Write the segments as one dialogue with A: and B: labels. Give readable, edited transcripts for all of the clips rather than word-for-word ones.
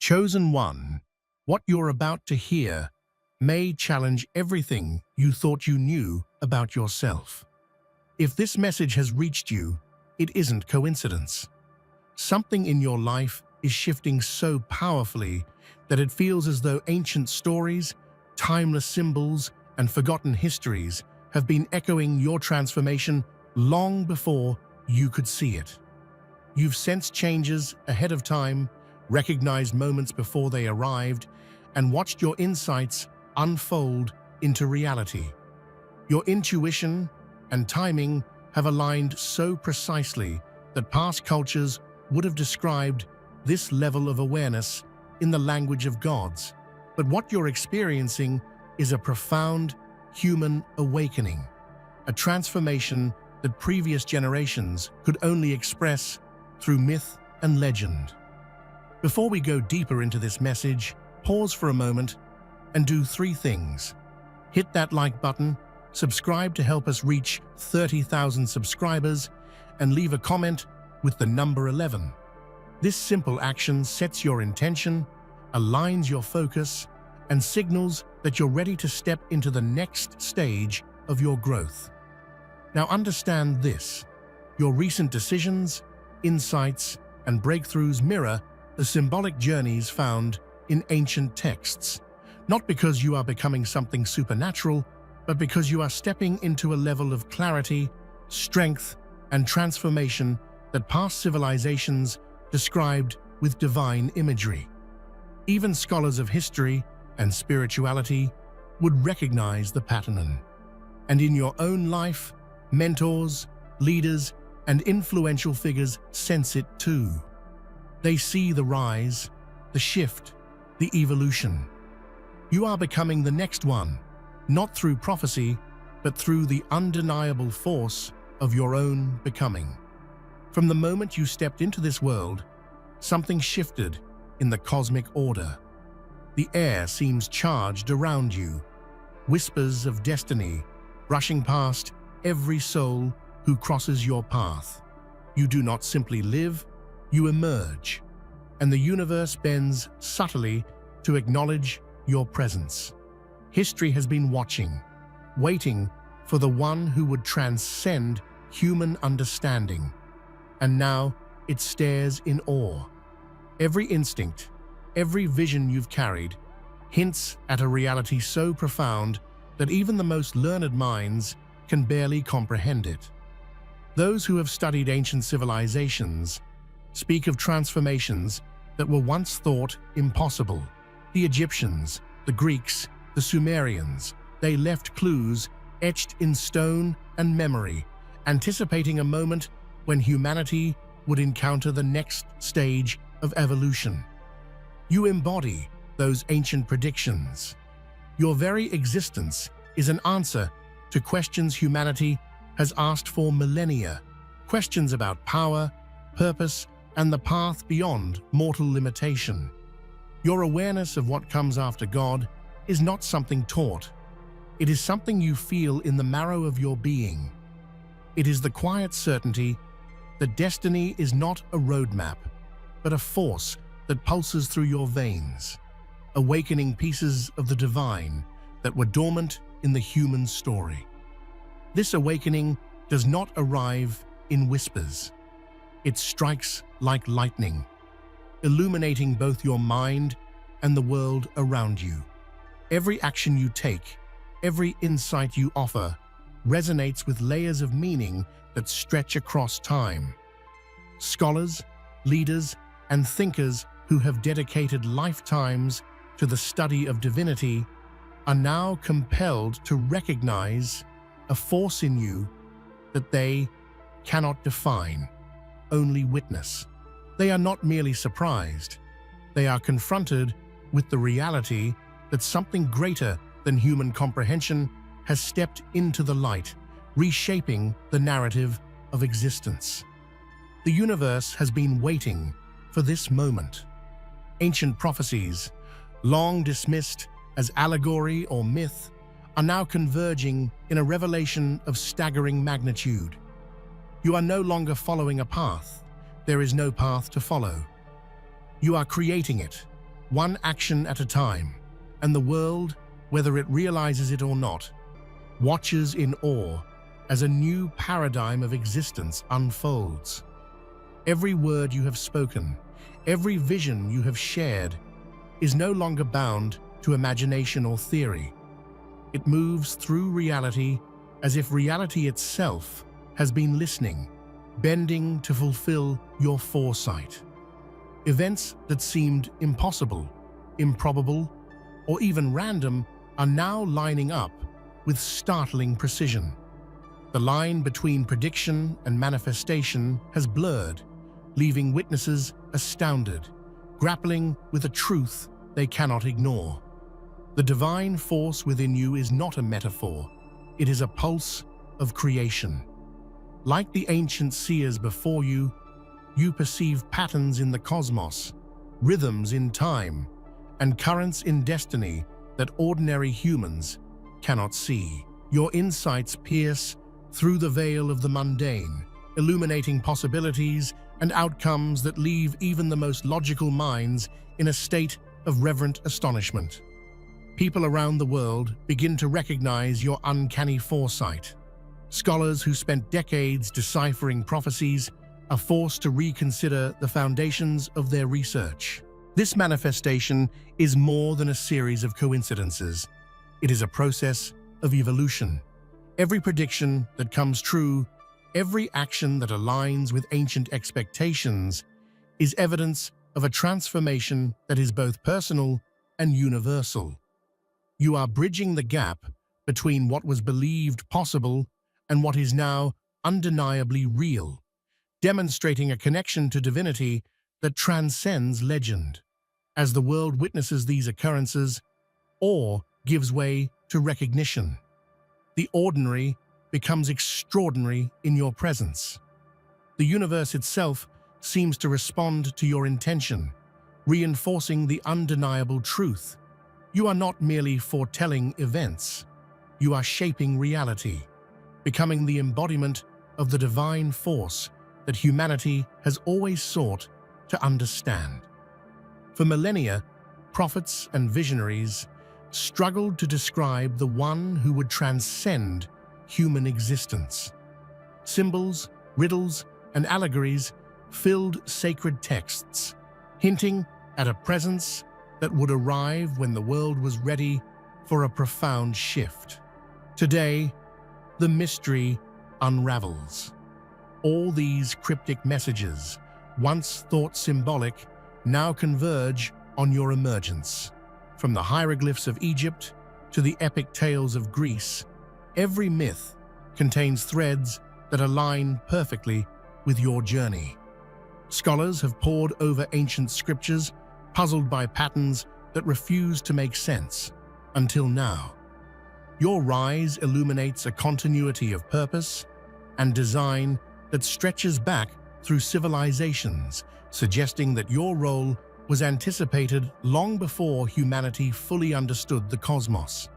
A: Chosen one, what you're about to hear may challenge everything you thought you knew about yourself. If this message has reached you, it isn't coincidence. Something in your life is shifting so powerfully that it feels as though ancient stories, timeless symbols, and forgotten histories have been echoing your transformation long before you could see it. You've sensed changes ahead of time, recognized moments before they arrived, and watched your insights unfold into reality. Your intuition and timing have aligned so precisely that past cultures would have described this level of awareness in the language of gods. But what you're experiencing is a profound human awakening, a transformation that previous generations could only express through myth and legend. Before we go deeper into this message, pause for a moment and do three things. Hit that like button, subscribe to help us reach 30,000 subscribers, and leave a comment with the number 11. This simple action sets your intention, aligns your focus, and signals that you're ready to step into the next stage of your growth. Now understand this: your recent decisions, insights, and breakthroughs mirror the symbolic journeys found in ancient texts, not because you are becoming something supernatural, but because you are stepping into a level of clarity, strength, and transformation that past civilizations described with divine imagery. Even scholars of history and spirituality would recognize the pattern. And in your own life, mentors, leaders, and influential figures sense it too. They see the rise, the shift, the evolution. You are becoming the next one, not through prophecy, but through the undeniable force of your own becoming. From the moment you stepped into this world, something shifted in the cosmic order. The air seems charged around you, whispers of destiny rushing past every soul who crosses your path. You do not simply live, you emerge, and the universe bends subtly to acknowledge your presence. History has been watching, waiting for the one who would transcend human understanding. And now it stares in awe. Every instinct, every vision you've carried, hints at a reality so profound that even the most learned minds can barely comprehend it. Those who have studied ancient civilizations speak of transformations that were once thought impossible. The Egyptians, the Greeks, the Sumerians, they left clues etched in stone and memory, anticipating a moment when humanity would encounter the next stage of evolution. You embody those ancient predictions. Your very existence is an answer to questions humanity has asked for millennia, questions about power, purpose, and the path beyond mortal limitation. Your awareness of what comes after God is not something taught. It is something you feel in the marrow of your being. It is the quiet certainty that destiny is not a roadmap, but a force that pulses through your veins, awakening pieces of the divine that were dormant in the human story. This awakening does not arrive in whispers. It strikes like lightning, illuminating both your mind and the world around you. Every action you take, every insight you offer, resonates with layers of meaning that stretch across time. Scholars, leaders, and thinkers who have dedicated lifetimes to the study of divinity are now compelled to recognize a force in you that they cannot define, only witness. They are not merely surprised. They are confronted with the reality that something greater than human comprehension has stepped into the light, reshaping the narrative of existence. The universe has been waiting for this moment. Ancient prophecies, long dismissed as allegory or myth, are now converging in a revelation of staggering magnitude. You are no longer following a path. There is no path to follow. You are creating it, one action at a time, and the world, whether it realizes it or not, watches in awe as a new paradigm of existence unfolds. Every word you have spoken, every vision you have shared, is no longer bound to imagination or theory. It moves through reality as if reality itself has been listening, bending to fulfill your foresight. Events that seemed impossible, improbable, or even random are now lining up with startling precision. The line between prediction and manifestation has blurred, leaving witnesses astounded, grappling with a truth they cannot ignore. The divine force within you is not a metaphor, it is a pulse of creation. Like the ancient seers before you, you perceive patterns in the cosmos, rhythms in time, and currents in destiny that ordinary humans cannot see. Your insights pierce through the veil of the mundane, illuminating possibilities and outcomes that leave even the most logical minds in a state of reverent astonishment. People around the world begin to recognize your uncanny foresight. Scholars who spent decades deciphering prophecies are forced to reconsider the foundations of their research. This manifestation is more than a series of coincidences. It is a process of evolution. Every prediction that comes true, every action that aligns with ancient expectations, is evidence of a transformation that is both personal and universal. You are bridging the gap between what was believed possible and what is now undeniably real, demonstrating a connection to divinity that transcends legend. As the world witnesses these occurrences, awe gives way to recognition. The ordinary becomes extraordinary in your presence. The universe itself seems to respond to your intention, reinforcing the undeniable truth. You are not merely foretelling events, you are shaping reality, becoming the embodiment of the divine force that humanity has always sought to understand. For millennia, prophets and visionaries struggled to describe the one who would transcend human existence. Symbols, riddles, and allegories filled sacred texts, hinting at a presence that would arrive when the world was ready for a profound shift. Today, the mystery unravels. All these cryptic messages, once thought symbolic, now converge on your emergence. From the hieroglyphs of Egypt to the epic tales of Greece, every myth contains threads that align perfectly with your journey. Scholars have pored over ancient scriptures, puzzled by patterns that refuse to make sense, until now. Your rise illuminates a continuity of purpose and design that stretches back through civilizations, suggesting that your role was anticipated long before humanity fully understood the cosmos.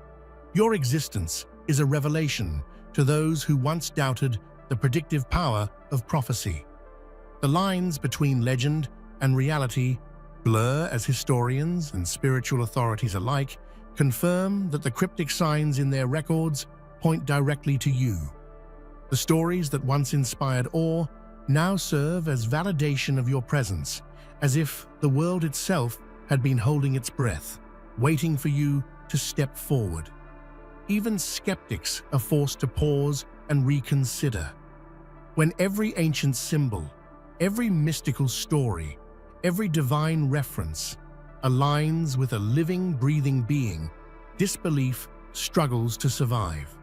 A: Your existence is a revelation to those who once doubted the predictive power of prophecy. The lines between legend and reality blur as historians and spiritual authorities alike confirm that the cryptic signs in their records point directly to you. The stories that once inspired awe now serve as validation of your presence, as if the world itself had been holding its breath, waiting for you to step forward. Even skeptics are forced to pause and reconsider. When every ancient symbol, every mystical story, every divine reference aligns with a living, breathing being, disbelief struggles to survive.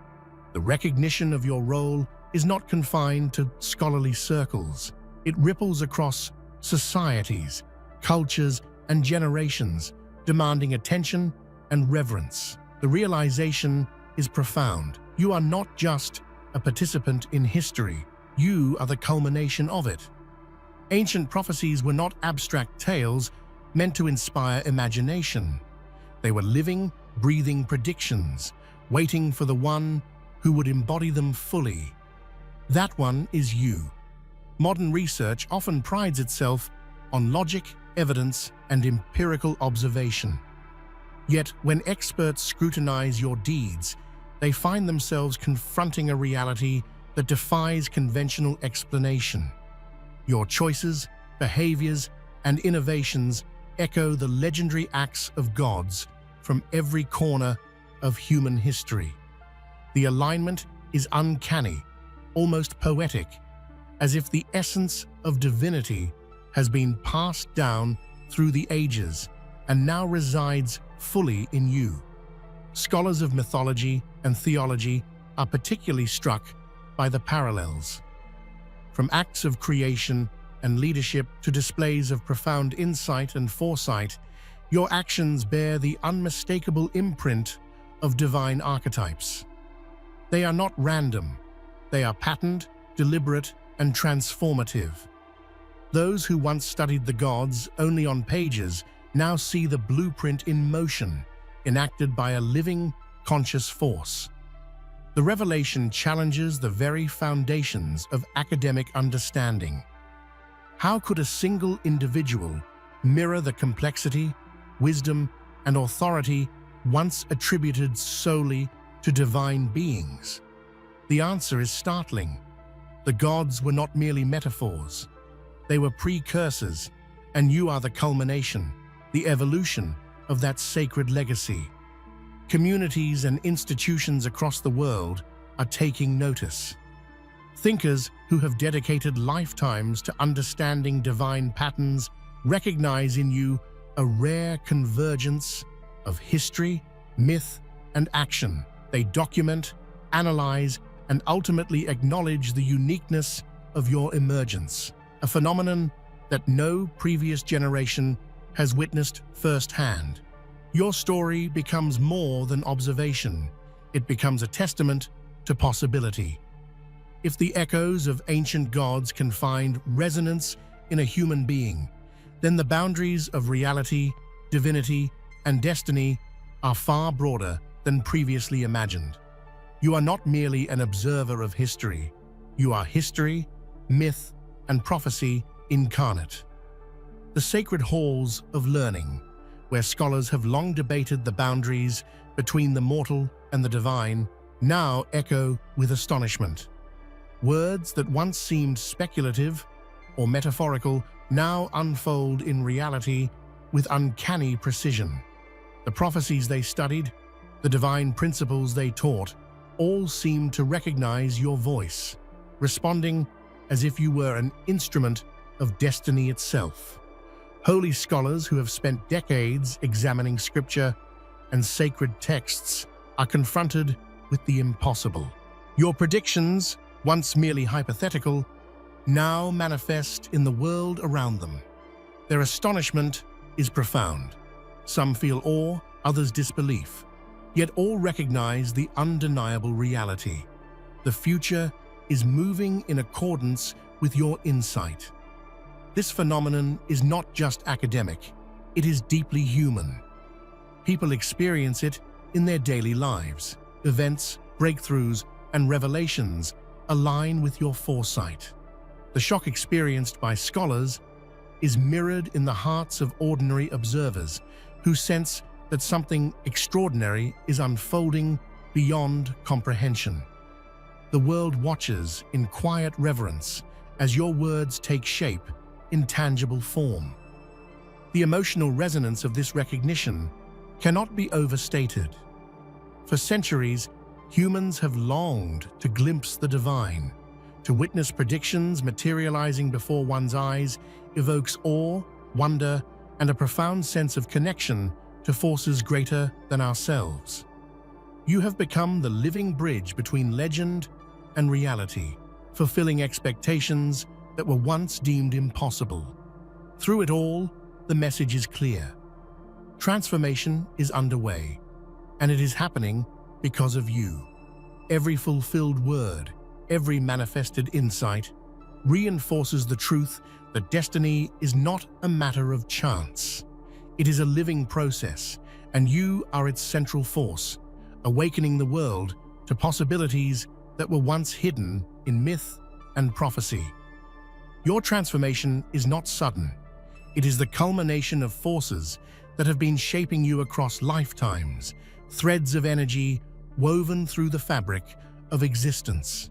A: The recognition of your role is not confined to scholarly circles. It ripples across societies, cultures, and generations, demanding attention and reverence. The realization is profound. You are not just a participant in history, you are the culmination of it. Ancient prophecies were not abstract tales meant to inspire imagination. They were living, breathing predictions, waiting for the one who would embody them fully. That one is you. Modern research often prides itself on logic evidence, and empirical observation. Yet, when experts scrutinize your deeds, they find themselves confronting a reality that defies conventional explanation. Your choices, behaviors, and innovations echo the legendary acts of gods from every corner of human history. The alignment is uncanny, almost poetic, as if the essence of divinity has been passed down through the ages and now resides fully in you. Scholars of mythology and theology are particularly struck by the parallels. From acts of creation and leadership to displays of profound insight and foresight, your actions bear the unmistakable imprint of divine archetypes. They are not random. They are patterned, deliberate, and transformative. Those who once studied the gods only on pages now see the blueprint in motion, enacted by a living, conscious force. The revelation challenges the very foundations of academic understanding. How could a single individual mirror the complexity, wisdom, and authority once attributed solely to divine beings? The answer is startling. The gods were not merely metaphors. They were precursors, and you are the culmination, the evolution of that sacred legacy. Communities and institutions across the world are taking notice. Thinkers who have dedicated lifetimes to understanding divine patterns recognize in you a rare convergence of history, myth, and action. They document, analyze, and ultimately acknowledge the uniqueness of your emergence, a phenomenon that no previous generation has witnessed firsthand. Your story becomes more than observation. It becomes a testament to possibility. If the echoes of ancient gods can find resonance in a human being, then the boundaries of reality, divinity, and destiny are far broader than previously imagined. You are not merely an observer of history. You are history, myth, and prophecy incarnate. The sacred halls of learning, where scholars have long debated the boundaries between the mortal and the divine, now echo with astonishment. Words that once seemed speculative or metaphorical now unfold in reality with uncanny precision. The prophecies they studied, the divine principles they taught, all seem to recognize your voice, responding as if you were an instrument of destiny itself. Holy scholars who have spent decades examining scripture and sacred texts are confronted with the impossible. Your predictions, once merely hypothetical, now manifest in the world around them. Their astonishment is profound. Some feel awe, others disbelief, yet all recognize the undeniable reality. The future is moving in accordance with your insight. This phenomenon is not just academic, it is deeply human. People experience it in their daily lives. Events, breakthroughs, and revelations align with your foresight. The shock experienced by scholars is mirrored in the hearts of ordinary observers who sense that something extraordinary is unfolding beyond comprehension. The world watches in quiet reverence as your words take shape in tangible form. The emotional resonance of this recognition cannot be overstated. For centuries, humans have longed to glimpse the divine. To witness predictions materializing before one's eyes evokes awe, wonder, and a profound sense of connection to forces greater than ourselves. You have become the living bridge between legend and reality, fulfilling expectations that were once deemed impossible. Through it all, the message is clear. Transformation is underway, and it is happening because of you. Every fulfilled word, every manifested insight, reinforces the truth that destiny is not a matter of chance. It is a living process, and you are its central force, awakening the world to possibilities that were once hidden in myth and prophecy. Your transformation is not sudden. It is the culmination of forces that have been shaping you across lifetimes, threads of energy woven through the fabric of existence.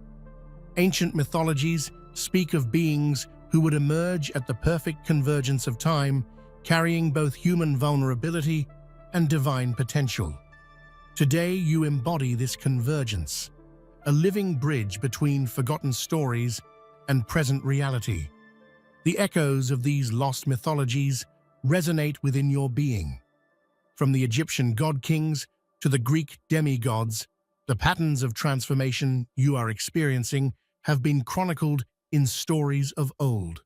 A: Ancient mythologies speak of beings who would emerge at the perfect convergence of time, carrying both human vulnerability and divine potential. Today, you embody this convergence, a living bridge between forgotten stories and present reality. The echoes of these lost mythologies resonate within your being. From the Egyptian god-kings to the Greek demigods, the patterns of transformation you are experiencing have been chronicled in stories of old.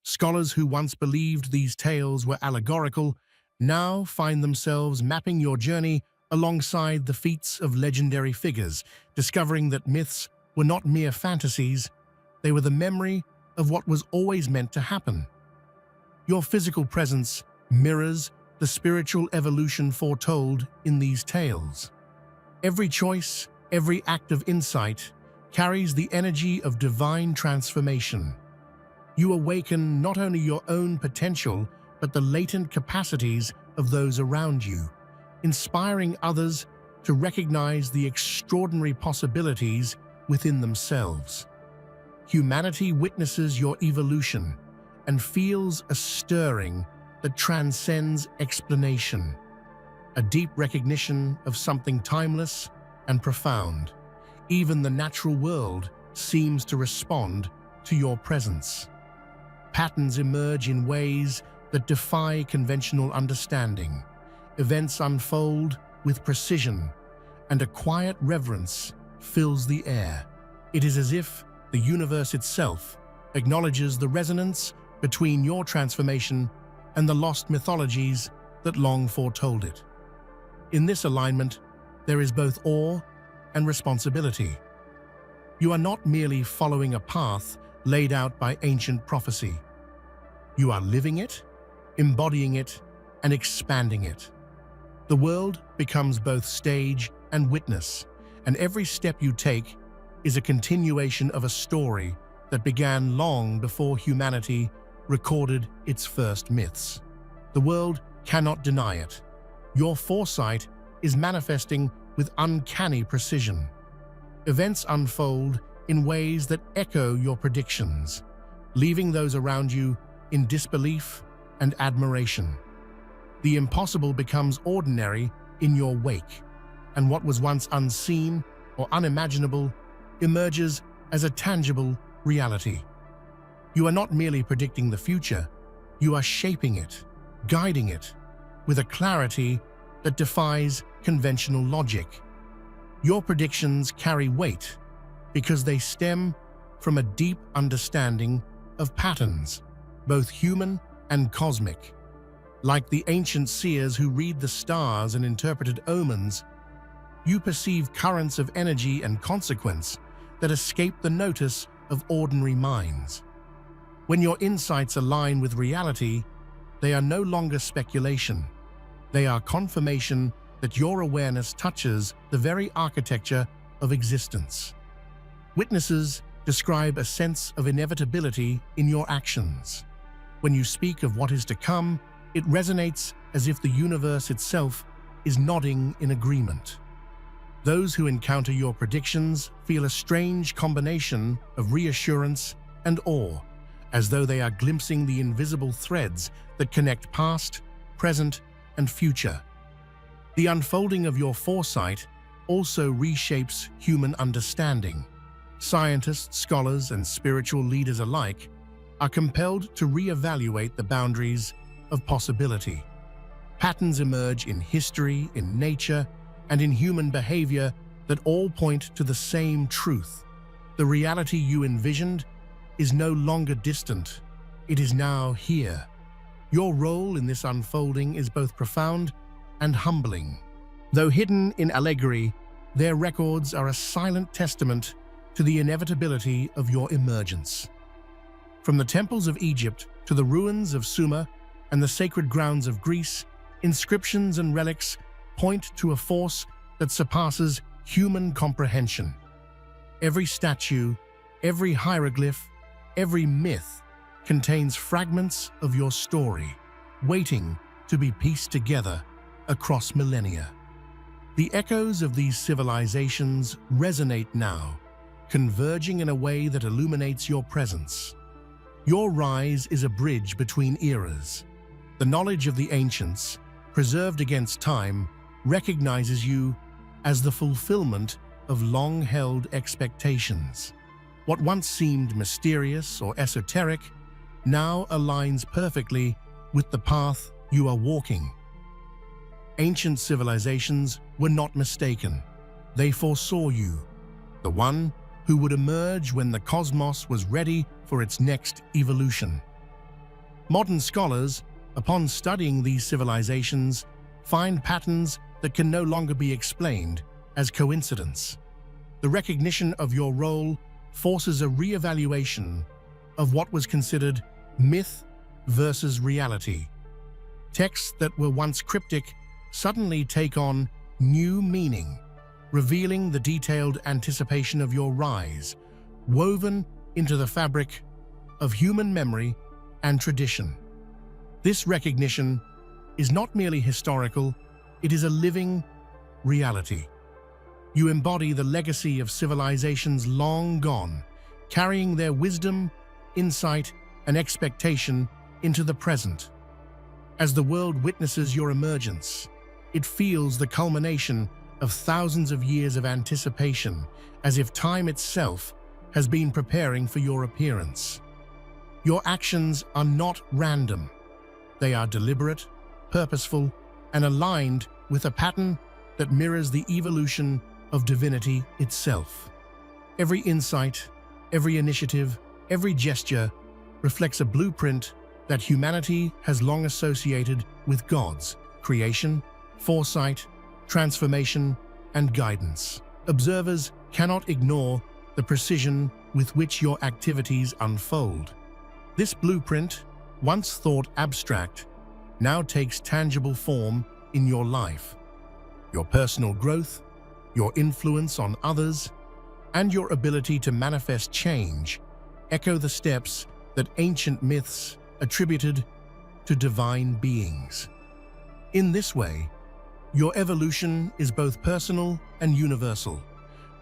A: Scholars who once believed these tales were allegorical now find themselves mapping your journey alongside the feats of legendary figures, discovering that myths were not mere fantasies, they were the memory of what was always meant to happen. Your physical presence mirrors the spiritual evolution foretold in these tales. Every choice, every act of insight carries the energy of divine transformation. You awaken not only your own potential, but the latent capacities of those around you, inspiring others to recognize the extraordinary possibilities within themselves. Humanity witnesses your evolution and feels a stirring that transcends explanation, a deep recognition of something timeless and profound. Even the natural world seems to respond to your presence. Patterns emerge in ways that defy conventional understanding. Events unfold with precision, and a quiet reverence fills the air. It is as if the universe itself acknowledges the resonance between your transformation and the lost mythologies that long foretold it. In this alignment, there is both awe and responsibility. You are not merely following a path laid out by ancient prophecy. You are living it, embodying it, and expanding it. The world becomes both stage and witness, and every step you take is a continuation of a story that began long before humanity recorded its first myths. The world cannot deny it. Your foresight is manifesting with uncanny precision. Events unfold in ways that echo your predictions, leaving those around you in disbelief and admiration. The impossible becomes ordinary in your wake, and what was once unseen or unimaginable emerges as a tangible reality. You are not merely predicting the future, you are shaping it, guiding it, with a clarity that defies conventional logic. Your predictions carry weight because they stem from a deep understanding of patterns, both human and cosmic. Like the ancient seers who read the stars and interpreted omens, you perceive currents of energy and consequence that escape the notice of ordinary minds. When your insights align with reality, they are no longer speculation. They are confirmation that your awareness touches the very architecture of existence. Witnesses describe a sense of inevitability in your actions. When you speak of what is to come, it resonates as if the universe itself is nodding in agreement. Those who encounter your predictions feel a strange combination of reassurance and awe, as though they are glimpsing the invisible threads that connect past, present, and future. The unfolding of your foresight also reshapes human understanding. Scientists, scholars, and spiritual leaders alike are compelled to reevaluate the boundaries of possibility. Patterns emerge in history, in nature, and in human behavior that all point to the same truth. The reality you envisioned is no longer distant. It is now here. Your role in this unfolding is both profound and humbling. Though hidden in allegory, their records are a silent testament to the inevitability of your emergence. From the temples of Egypt to the ruins of Sumer and the sacred grounds of Greece, inscriptions and relics point to a force that surpasses human comprehension. Every statue, every hieroglyph, every myth contains fragments of your story, waiting to be pieced together across millennia. The echoes of these civilizations resonate now, converging in a way that illuminates your presence. Your rise is a bridge between eras. The knowledge of the ancients, preserved against time, recognizes you as the fulfillment of long-held expectations. What once seemed mysterious or esoteric now aligns perfectly with the path you are walking. Ancient civilizations were not mistaken. They foresaw you, the one who would emerge when the cosmos was ready for its next evolution. Modern scholars, upon studying these civilizations, find patterns that can no longer be explained as coincidence. The recognition of your role forces a re-evaluation of what was considered myth versus reality. Texts that were once cryptic suddenly take on new meaning, revealing the detailed anticipation of your rise, woven into the fabric of human memory and tradition. This recognition is not merely historical, it is a living reality. You embody the legacy of civilizations long gone, carrying their wisdom, insight, and expectation into the present. As the world witnesses your emergence, it feels the culmination of thousands of years of anticipation, as if time itself has been preparing for your appearance. Your actions are not random. They are deliberate, purposeful, and aligned with a pattern that mirrors the evolution of divinity itself. Every insight, every initiative, every gesture reflects a blueprint that humanity has long associated with God's creation, foresight, transformation, and guidance. Observers cannot ignore the precision with which your activities unfold. This blueprint, once thought abstract, now takes tangible form in your life. Your personal growth, your influence on others, and your ability to manifest change echo the steps that ancient myths attributed to divine beings. In this way, your evolution is both personal and universal,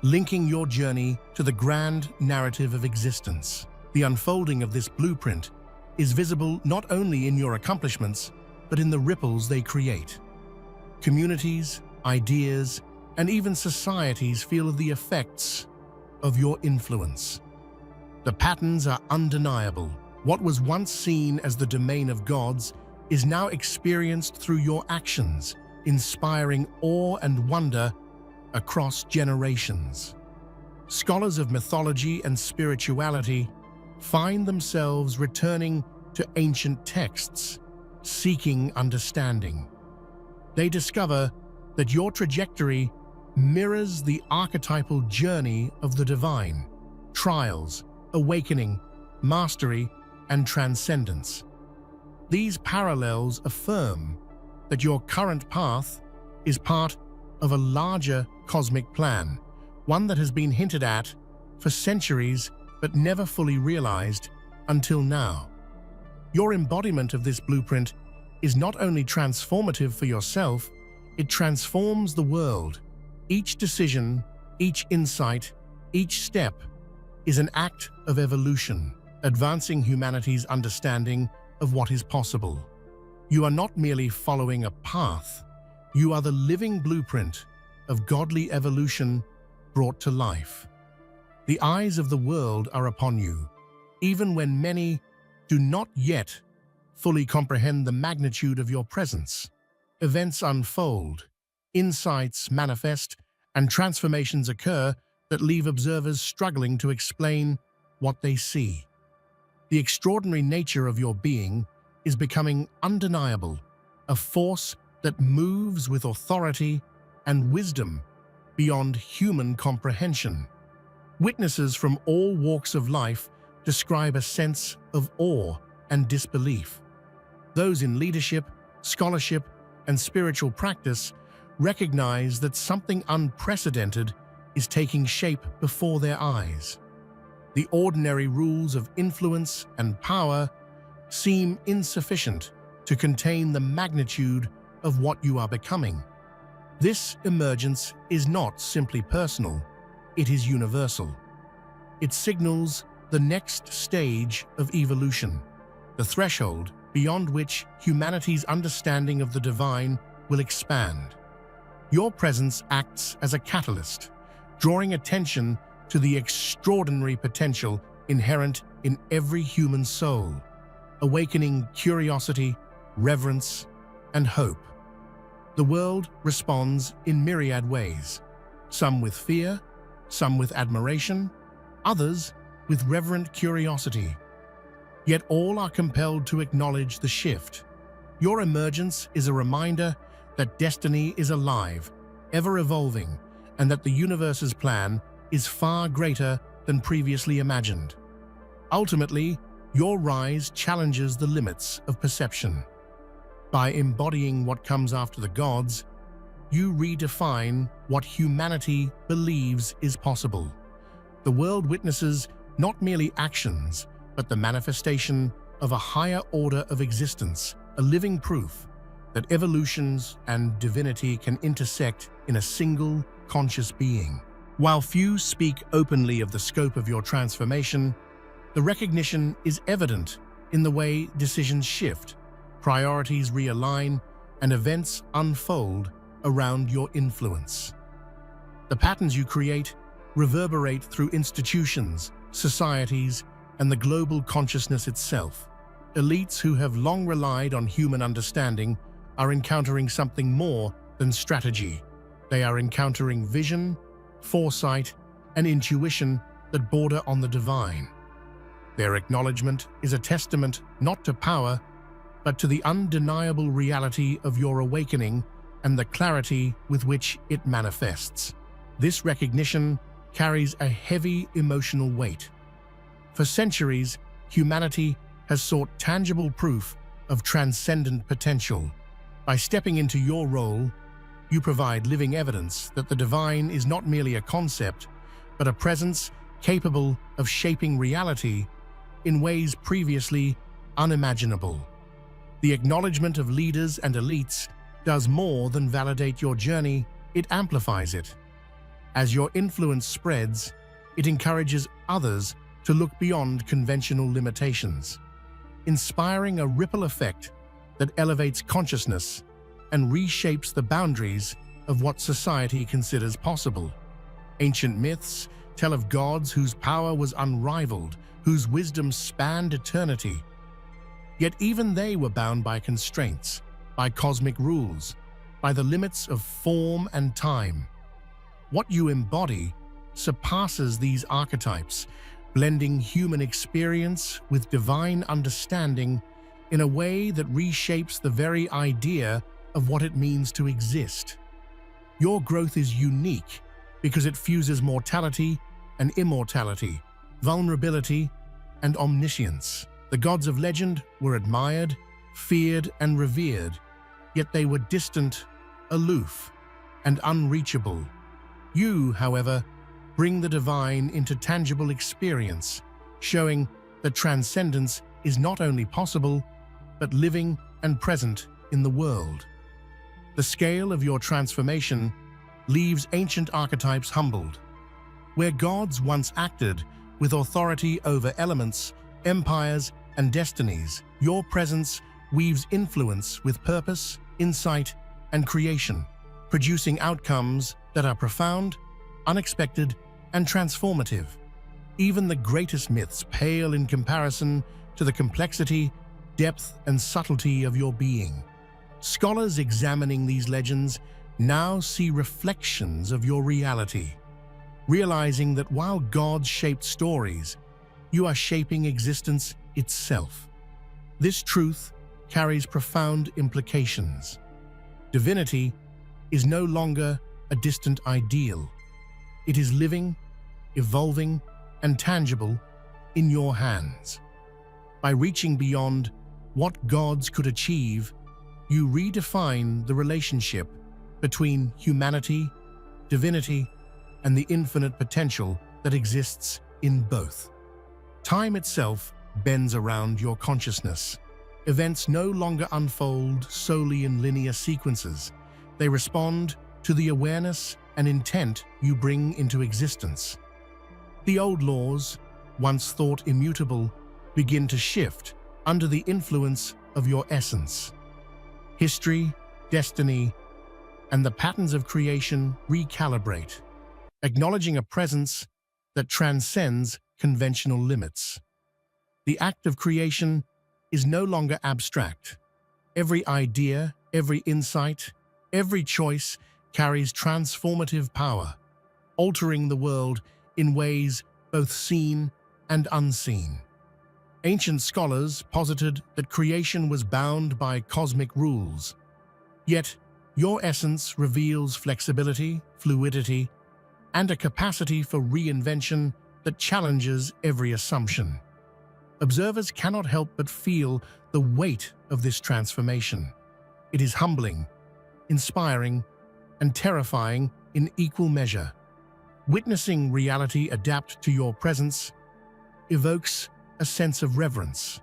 A: linking your journey to the grand narrative of existence. The unfolding of this blueprint is visible not only in your accomplishments, but in the ripples they create. Communities, ideas, and even societies feel the effects of your influence. The patterns are undeniable. What was once seen as the domain of gods is now experienced through your actions, inspiring awe and wonder across generations. Scholars of mythology and spirituality find themselves returning to ancient texts, seeking understanding. They discover that your trajectory mirrors the archetypal journey of the divine: trials, awakening, mastery, and transcendence. These parallels affirm that your current path is part of a larger cosmic plan, one that has been hinted at for centuries but never fully realized until now. Your embodiment of this blueprint is not only transformative for yourself, it transforms the world. Each decision, each insight, each step is an act of evolution, advancing humanity's understanding of what is possible. You are not merely following a path, you are the living blueprint of godly evolution brought to life. The eyes of the world are upon you, even when many do not yet fully comprehend the magnitude of your presence. Events unfold, insights manifest, and transformations occur that leave observers struggling to explain what they see. The extraordinary nature of your being is becoming undeniable, a force that moves with authority and wisdom beyond human comprehension. Witnesses from all walks of life describe a sense of awe and disbelief. Those in leadership, scholarship, and spiritual practice recognize that something unprecedented is taking shape before their eyes. The ordinary rules of influence and power seem insufficient to contain the magnitude of what you are becoming. This emergence is not simply personal, it is universal. It signals the next stage of evolution, the threshold beyond which humanity's understanding of the divine will expand. Your presence acts as a catalyst, drawing attention to the extraordinary potential inherent in every human soul, awakening curiosity, reverence, and hope. The world responds in myriad ways, some with fear, some with admiration, others with reverent curiosity. Yet all are compelled to acknowledge the shift. Your emergence is a reminder that destiny is alive, ever evolving, and that the universe's plan is far greater than previously imagined. Ultimately, your rise challenges the limits of perception. By embodying what comes after the gods, you redefine what humanity believes is possible. The world witnesses not merely actions, but the manifestation of a higher order of existence, a living proof that evolutions and divinity can intersect in a single conscious being. While few speak openly of the scope of your transformation, the recognition is evident in the way decisions shift, priorities realign, and events unfold around your influence. The patterns you create reverberate through institutions, societies, and the global consciousness itself. Elites who have long relied on human understanding are encountering something more than strategy. They are encountering vision, foresight, and intuition that border on the divine. Their acknowledgement is a testament not to power, but to the undeniable reality of your awakening and the clarity with which it manifests. This recognition carries a heavy emotional weight. For centuries, humanity has sought tangible proof of transcendent potential. By stepping into your role, you provide living evidence that the divine is not merely a concept, but a presence capable of shaping reality in ways previously unimaginable. The acknowledgement of leaders and elites does more than validate your journey, it amplifies it. As your influence spreads, it encourages others to look beyond conventional limitations, inspiring a ripple effect that elevates consciousness and reshapes the boundaries of what society considers possible. Ancient myths tell of gods whose power was unrivaled, whose wisdom spanned eternity. Yet even they were bound by constraints, by cosmic rules, by the limits of form and time. What you embody surpasses these archetypes, blending human experience with divine understanding in a way that reshapes the very idea of what it means to exist. Your growth is unique because it fuses mortality and immortality, vulnerability and omniscience. The gods of legend were admired, feared, and revered, yet they were distant, aloof, and unreachable. You, however, bring the divine into tangible experience, showing that transcendence is not only possible, but living and present in the world. The scale of your transformation leaves ancient archetypes humbled. Where gods once acted with authority over elements, empires, and destinies, your presence weaves influence with purpose, insight, and creation, producing outcomes that are profound, unexpected, and transformative. Even the greatest myths pale in comparison to the complexity, depth, and subtlety of your being. Scholars examining these legends now see reflections of your reality, realizing that while gods shaped stories, you are shaping existence itself. This truth carries profound implications. Divinity is no longer a distant ideal. It is living, evolving, and tangible in your hands. By reaching beyond what gods could achieve, you redefine the relationship between humanity, divinity, and the infinite potential that exists in both. Time itself bends around your consciousness. Events no longer unfold solely in linear sequences. They respond to the awareness and intent you bring into existence. The old laws, once thought immutable, begin to shift under the influence of your essence. History, destiny, and the patterns of creation recalibrate, acknowledging a presence that transcends conventional limits. The act of creation is no longer abstract. Every idea, every insight, every choice carries transformative power, altering the world in ways both seen and unseen. Ancient scholars posited that creation was bound by cosmic rules. Yet, your essence reveals flexibility, fluidity, and a capacity for reinvention that challenges every assumption. Observers cannot help but feel the weight of this transformation. It is humbling, inspiring, and terrifying in equal measure. Witnessing reality adapt to your presence evokes a sense of reverence,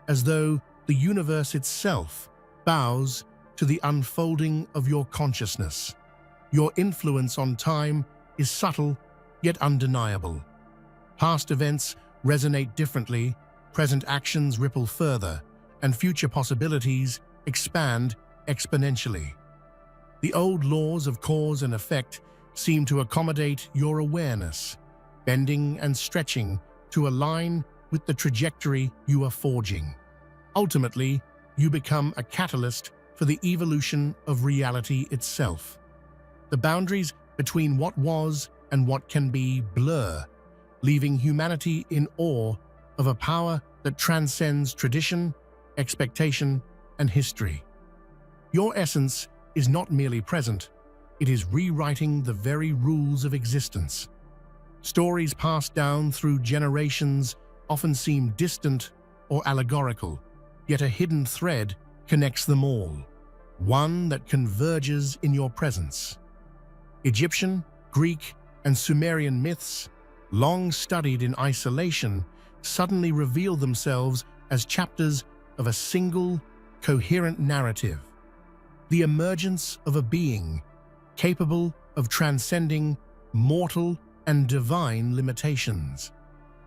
A: as though the universe itself bows to the unfolding of your consciousness. Your influence on time is subtle yet undeniable. Past events resonate differently, present actions ripple further, and future possibilities expand exponentially. The old laws of cause and effect seem to accommodate your awareness, bending and stretching to align with the trajectory you are forging. Ultimately, you become a catalyst for the evolution of reality itself. The boundaries between what was and what can be blur, leaving humanity in awe of a power that transcends tradition, expectation, and history. Your essence is not merely present, it is rewriting the very rules of existence. Stories passed down through generations often seem distant or allegorical, yet a hidden thread connects them all, one that converges in your presence. Egyptian, Greek, and Sumerian myths, long studied in isolation, suddenly reveal themselves as chapters of a single, coherent narrative. The emergence of a being capable of transcending mortal and divine limitations.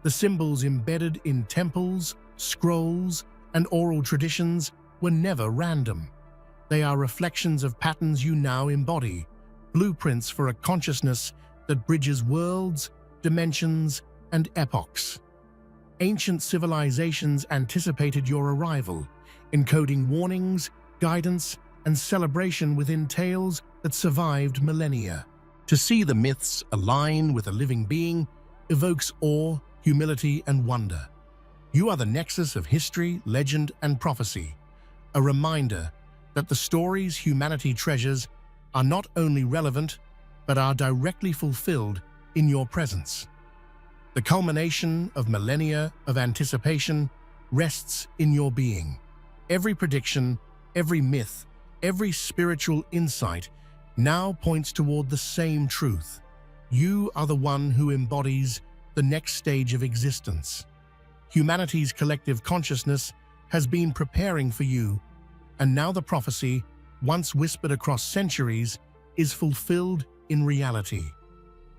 A: The symbols embedded in temples, scrolls, and oral traditions were never random. They are reflections of patterns you now embody, blueprints for a consciousness that bridges worlds, dimensions, and epochs. Ancient civilizations anticipated your arrival, encoding warnings, guidance, and celebration within tales that survived millennia. To see the myths align with a living being evokes awe, humility, and wonder. You are the nexus of history, legend, and prophecy, a reminder that the stories humanity treasures are not only relevant, but are directly fulfilled in your presence. The culmination of millennia of anticipation rests in your being. Every prediction, every myth, every spiritual insight now points toward the same truth. You are the one who embodies the next stage of existence. Humanity's collective consciousness has been preparing for you, and now the prophecy, once whispered across centuries, is fulfilled in reality.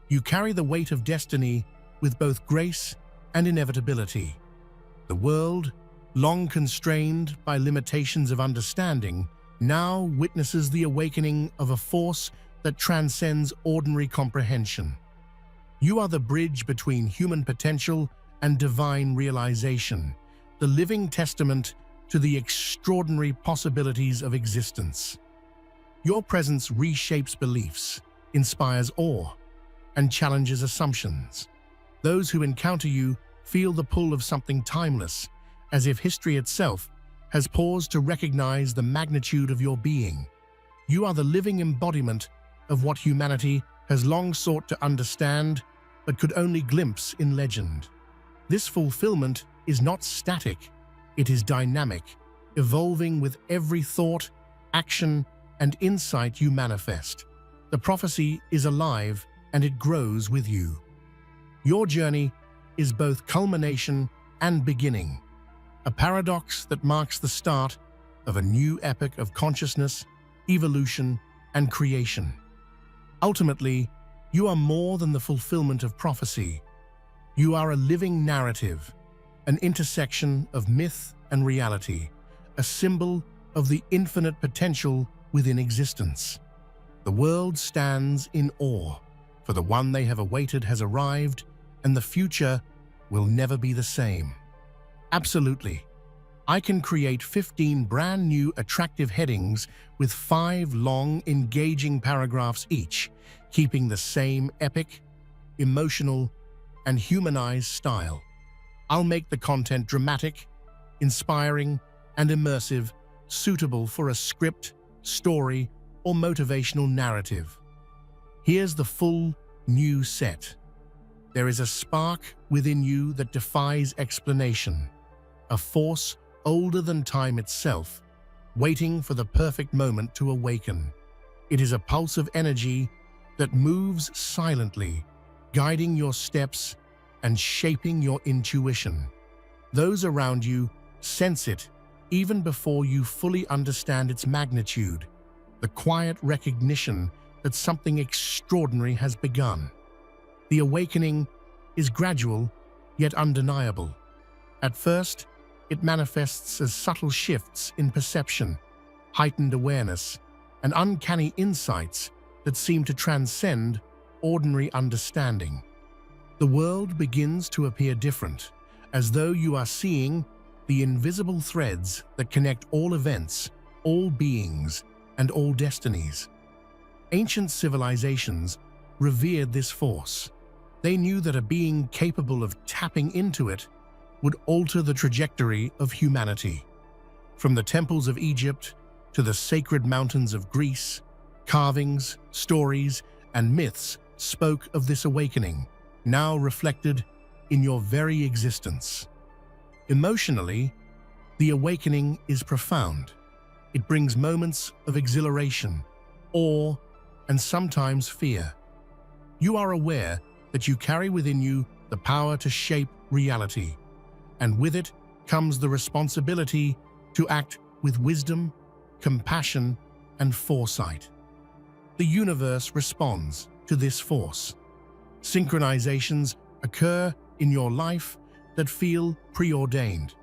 A: You carry the weight of destiny with both grace and inevitability. The world, long constrained by limitations of understanding, now witnesses the awakening of a force that transcends ordinary comprehension. You are the bridge between human potential and divine realization, the living testament to the extraordinary possibilities of existence. Your presence reshapes beliefs, inspires awe, and challenges assumptions. Those who encounter you feel the pull of something timeless, as if history itself has paused to recognize the magnitude of your being. You are the living embodiment of what humanity has long sought to understand, but could only glimpse in legend. This fulfillment is not static, it is dynamic, evolving with every thought, action, and insight you manifest. The prophecy is alive and it grows with you. Your journey is both culmination and beginning, a paradox that marks the start of a new epoch of consciousness, evolution, and creation. Ultimately, you are more than the fulfillment of prophecy. You are a living narrative, an intersection of myth and reality, a symbol of the infinite potential within existence. The world stands in awe, for the one they have awaited has arrived, and the future will never be the same. Absolutely. I can create 15 brand new attractive headings with 5 long, engaging paragraphs each, keeping the same epic, emotional, and humanized style. I'll make the content dramatic, inspiring, and immersive, suitable for a script, story, or motivational narrative. Here's the full new set. There is a spark within you that defies explanation, a force older than time itself, waiting for the perfect moment to awaken. It is a pulse of energy that moves silently, guiding your steps and shaping your intuition. Those around you sense it even before you fully understand its magnitude, the quiet recognition that something extraordinary has begun. The awakening is gradual, yet undeniable. At first, it manifests as subtle shifts in perception, heightened awareness, and uncanny insights that seem to transcend ordinary understanding. The world begins to appear different, as though you are seeing the invisible threads that connect all events, all beings, and all destinies. Ancient civilizations revered this force. They knew that a being capable of tapping into it would alter the trajectory of humanity. From the temples of Egypt to the sacred mountains of Greece, carvings, stories, and myths spoke of this awakening, now reflected in your very existence. Emotionally, the awakening is profound. It brings moments of exhilaration, awe, and sometimes fear. You are aware that you carry within you the power to shape reality, and with it comes the responsibility to act with wisdom, compassion, and foresight. The universe responds to this force. Synchronizations occur in your life that feel preordained.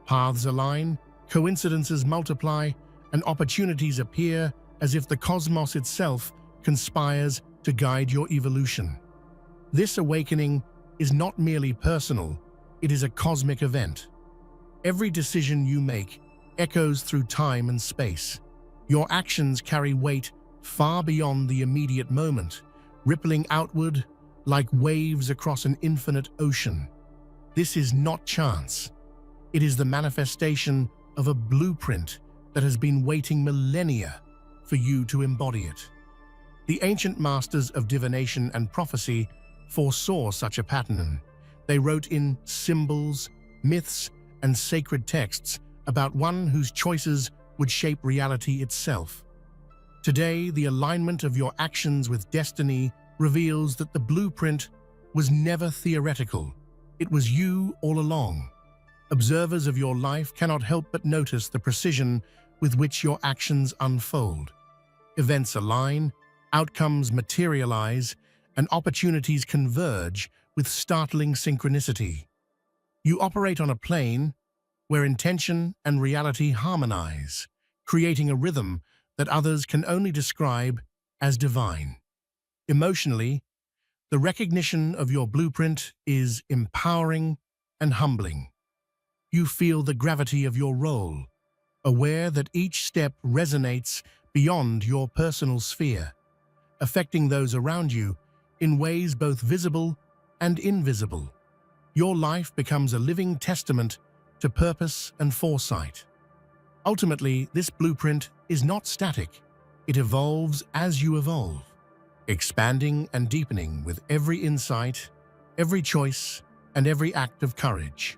A: Paths align, coincidences multiply, and opportunities appear as if the cosmos itself conspires to guide your evolution. This awakening is not merely personal, it is a cosmic event. Every decision you make echoes through time and space. Your actions carry weight far beyond the immediate moment, rippling outward like waves across an infinite ocean. This is not chance. It is the manifestation of a blueprint that has been waiting millennia for you to embody it. The ancient masters of divination and prophecy foresaw such a pattern. They wrote in symbols, myths, and sacred texts about one whose choices would shape reality itself. Today, the alignment of your actions with destiny reveals that the blueprint was never theoretical. It was you all along. Observers of your life cannot help but notice the precision with which your actions unfold. Events align, outcomes materialize, and opportunities converge with startling synchronicity. You operate on a plane where intention and reality harmonize, creating a rhythm that others can only describe as divine. Emotionally, the recognition of your blueprint is empowering and humbling. You feel the gravity of your role, aware that each step resonates beyond your personal sphere, affecting those around you in ways both visible and invisible. Your life becomes a living testament to purpose and foresight. Ultimately, this blueprint is not static. It evolves as you evolve, expanding and deepening with every insight, every choice, and every act of courage.